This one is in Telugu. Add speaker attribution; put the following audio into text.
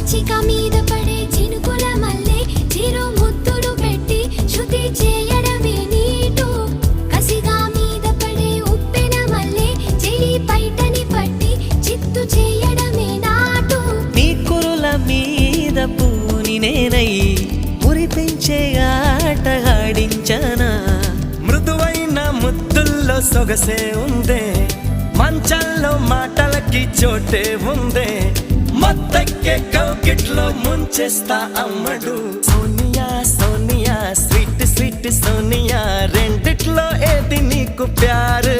Speaker 1: పిచ్చిక మీద పడే చినుకుల మల్లె చిరు ముద్దులు పెట్టి శృతి చేయడమే నీటు కసిగా మీద పడే ఉప్పెన మల్లె చెలి పైటని పట్టి చిత్తు చేయడమే నాటు
Speaker 2: నీ కురుల మీద పూని నేనై మురిపించే ఆట ఆడించనా మృదువైన ముద్దుల్లో సొగసే ఉందే మంచంలో మాటలకి చోటే ఉందే మత్తెక్కే కౌకిట్లో ముంచేస్తా అమ్మడు సోనియా సోనియా స్వీట్ స్వీట్ సోనియా రెండిట్లో ఏది నీకు ప్యారు